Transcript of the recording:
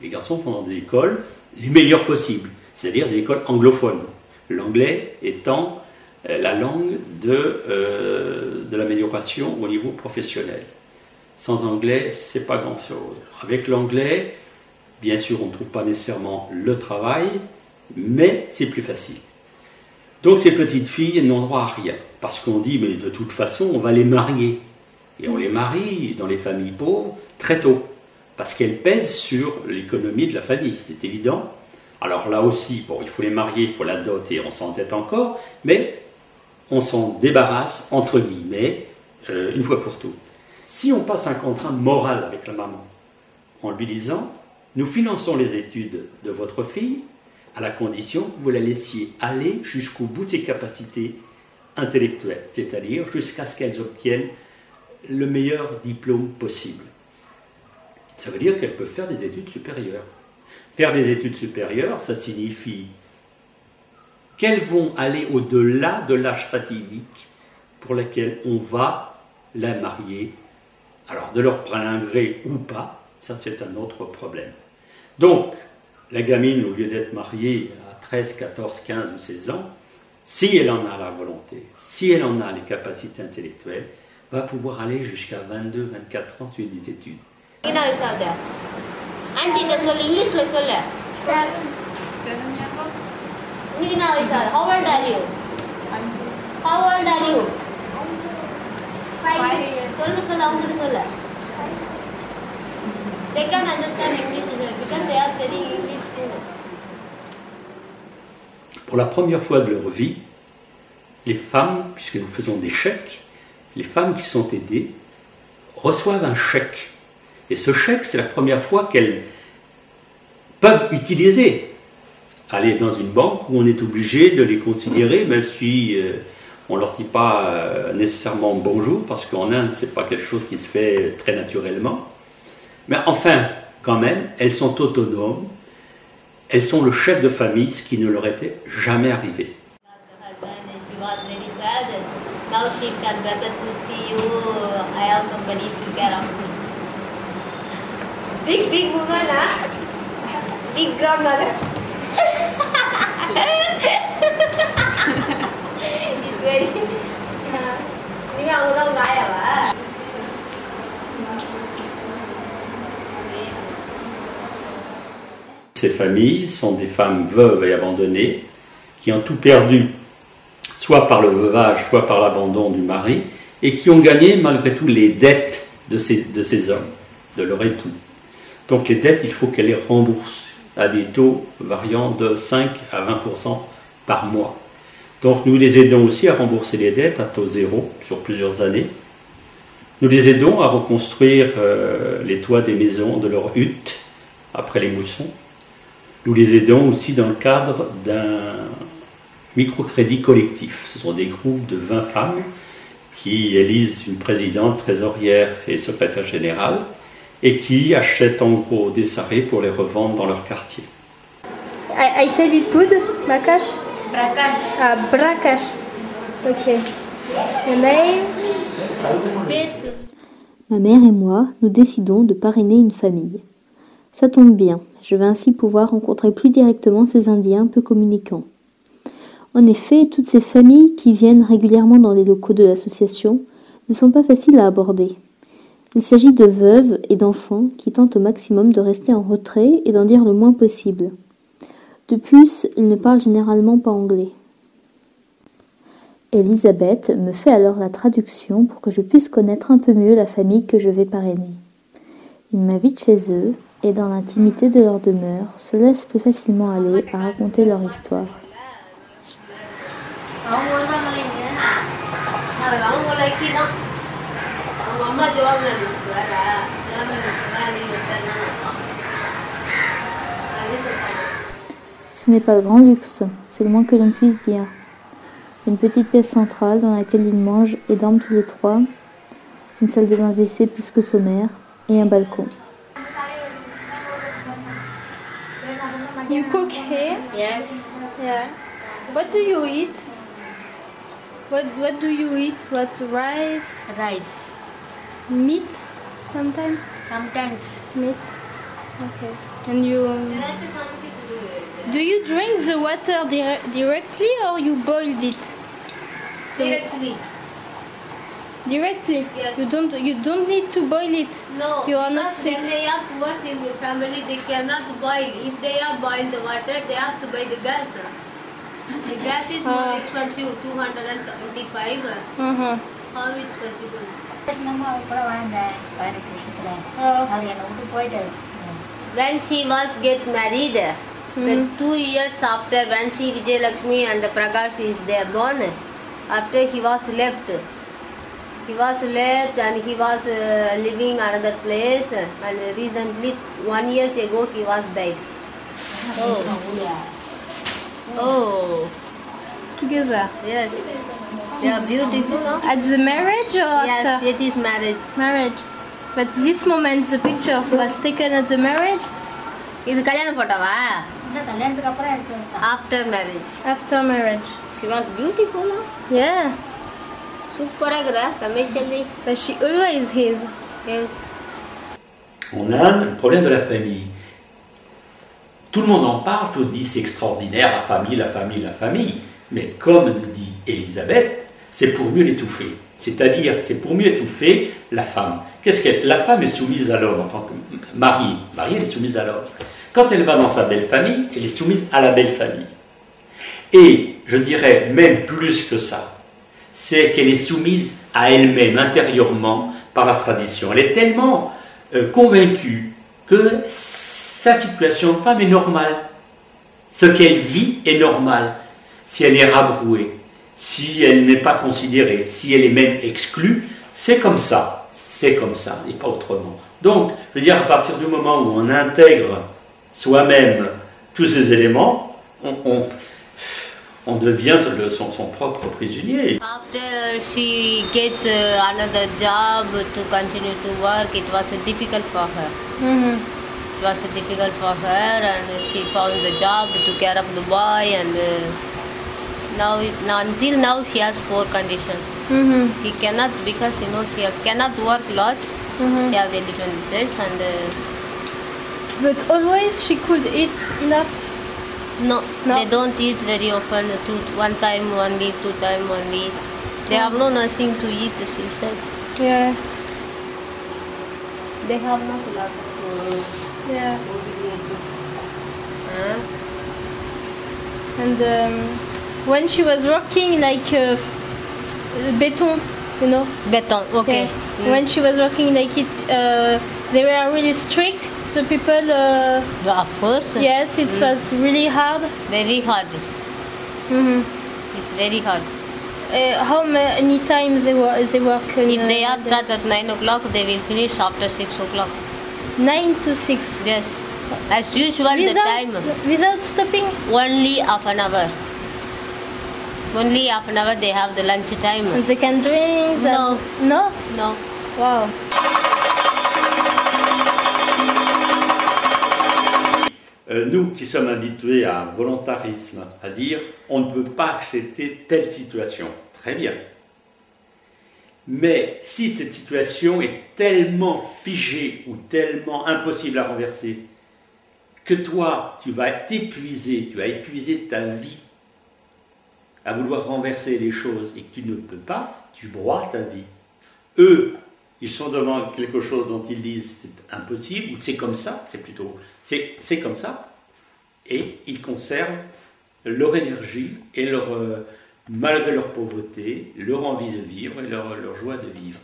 Les garçons vont dans des écoles les meilleures possibles, c'est-à-dire des écoles anglophones. L'anglais étant la langue de l'amélioration au niveau professionnel. Sans anglais, c'est pas grand-chose. Avec l'anglais, bien sûr, on ne trouve pas nécessairement le travail, mais c'est plus facile. Donc ces petites filles n'ont droit à rien, parce qu'on dit, mais de toute façon, on va les marier. Et on les marie dans les familles pauvres très tôt, parce qu'elles pèsent sur l'économie de la famille, c'est évident. Alors là aussi, bon, il faut les marier, il faut la dot et on s'entête encore, mais on s'en débarrasse, entre guillemets, une fois pour toutes. Si on passe un contrat moral avec la maman, en lui disant, nous finançons les études de votre fille, à la condition que vous la laissiez aller jusqu'au bout de ses capacités intellectuelles, c'est-à-dire jusqu'à ce qu'elles obtiennent le meilleur diplôme possible. Ça veut dire qu'elles peuvent faire des études supérieures. Faire des études supérieures, ça signifie qu'elles vont aller au-delà de l'âge fatidique pour lequel on va la marier. Alors, de leur plein gré ou pas, ça c'est un autre problème. Donc, la gamine, au lieu d'être mariée à 13, 14, 15 ou 16 ans, si elle en a la volonté, si elle en a les capacités intellectuelles, va pouvoir aller jusqu'à 22, 24 ans suivre des études. How old are you? How old are you? 5 years. They can understand English because they are studying English too. Pour la première fois de leur vie, les femmes, puisque nous faisons des chèques, les femmes qui sont aidées reçoivent un chèque. Et ce chèque, c'est la première fois qu'elles peuvent utiliser. Aller dans une banque où on est obligé de les considérer, même si on ne leur dit pas nécessairement bonjour, parce qu'en Inde, ce n'est pas quelque chose qui se fait très naturellement. Mais enfin, quand même, elles sont autonomes, elles sont le chef de famille, ce qui ne leur était jamais arrivé. Now she can better to see you. I have somebody to care of me. Big woman, huh? Big grandmother. It's very. Ces familles sont des femmes veuves et abandonnées qui ont tout perdu, soit par le veuvage, soit par l'abandon du mari, et qui ont gagné malgré tout les dettes de ces hommes, de leur époux. Donc les dettes, il faut qu'elles les remboursent à des taux variant de 5 à 20% par mois. Donc nous les aidons aussi à rembourser les dettes à taux zéro sur plusieurs années. Nous les aidons à reconstruire les toits des maisons, de leurs huttes, après les moussons. Nous les aidons aussi dans le cadre d'un microcrédit collectif. Ce sont des groupes de 20 femmes qui élisent une présidente, trésorière et secrétaire générale et qui achètent en gros des sarrés pour les revendre dans leur quartier. I tell it good, Prakash? Prakash. Ah, Prakash. Ok. Your name? Basil. Ma mère et moi, nous décidons de parrainer une famille. Ça tombe bien, je vais ainsi pouvoir rencontrer plus directement ces Indiens peu communicants. En effet, toutes ces familles qui viennent régulièrement dans les locaux de l'association ne sont pas faciles à aborder. Il s'agit de veuves et d'enfants qui tentent au maximum de rester en retrait et d'en dire le moins possible. De plus, ils ne parlent généralement pas anglais. Elisabeth me fait alors la traduction pour que je puisse connaître un peu mieux la famille que je vais parrainer. Ils m'invitent chez eux et dans l'intimité de leur demeure se laissent plus facilement aller à raconter leur histoire. Ce n'est pas le grand luxe, c'est le moins que l'on puisse dire. Une petite pièce centrale dans laquelle ils mangent et dorment tous les trois, une salle de bain WC plus que sommaire et un balcon. You cook here? Yes. Yeah. What do you eat? What do you eat? What, rice? Rice. Meat? Sometimes? Sometimes. Meat. Okay. And you do you drink the water directly or you boiled it? Directly. Directly. Yes. You don't need to boil it. No, You are not because sick. when they are poor family, they cannot boil. If they are boil the water, they have to buy the gas. The gas is more expensive, 275. Uh-huh. How it's possible? When she was get married, the 2 years after when she Vijay Lakshmi and Prakash is there born, after he was left. He was left and he was living another place, and recently 1 year ago he was died. Oh, Together. yes. They are beautiful. At the marriage or Yes, after? it is marriage. Marriage. But this moment, the pictures was taken at the marriage? இது கல்யாண போட்டோவா? After marriage. After marriage. She was beautiful. Huh? Yeah. Super agree, Kameshali. But she always is. Yes. En Inde, le problème de la famille. Tout le monde en parle, tout le monde dit c'est extraordinaire, la famille, la famille, la famille. Mais comme nous dit Elisabeth, c'est pour mieux l'étouffer. C'est-à-dire, c'est pour mieux étouffer la femme. Qu'est-ce qu'elle? La femme est soumise à l'homme en tant que mariée. Mariée, elle est soumise à l'homme. Quand elle va dans sa belle famille, elle est soumise à la belle famille. Et je dirais même plus que ça, c'est qu'elle est soumise à elle-même intérieurement par la tradition. Elle est tellement convaincue que sa situation de femme est normale. Ce qu'elle vit est normal. Si elle est rabrouée, si elle n'est pas considérée, si elle est même exclue, c'est comme ça et pas autrement. Donc, je veux dire, à partir du moment où on intègre soi-même tous ces éléments, on devient son propre prisonnier. After she get another job to continue to work, it was difficult for her. Mm-hmm. It was difficult for her, and she found the job to care of the boy, and until now she has poor condition. Mm-hmm. She cannot, because she cannot work a lot. She has a different disease, and But always she could eat enough. no, No. they don't eat very often. One time only, 2 times only. They have no nothing to eat, she said. Yeah. They have not a lot of Yeah. huh? And when she was working like beton, Beton, okay. yeah. When she was working like it, they were really strict. The people, Of course. yes, it was really hard. Very hard. Mm-hmm. It's very hard. How many times they work? If they are start at 9 o'clock, they will finish after 6 o'clock. 9 to 6. Yes. As usual, the time. Without stopping. Only half an hour. Only half an hour they have the lunch time. And they can drink. No. No. No. Wow. Nous qui sommes habitués à un volontarisme, à dire on ne peut pas accepter telle situation, très bien. Mais si cette situation est tellement figée ou tellement impossible à renverser, que toi, tu vas t'épuiser, tu vas épuiser ta vie à vouloir renverser les choses et que tu ne peux pas, tu broies ta vie. Eux, ils sont devant quelque chose dont ils disent c'est impossible, ou c'est comme ça, c'est comme ça, et ils conservent leur énergie et malgré leur pauvreté, leur envie de vivre et leur joie de vivre.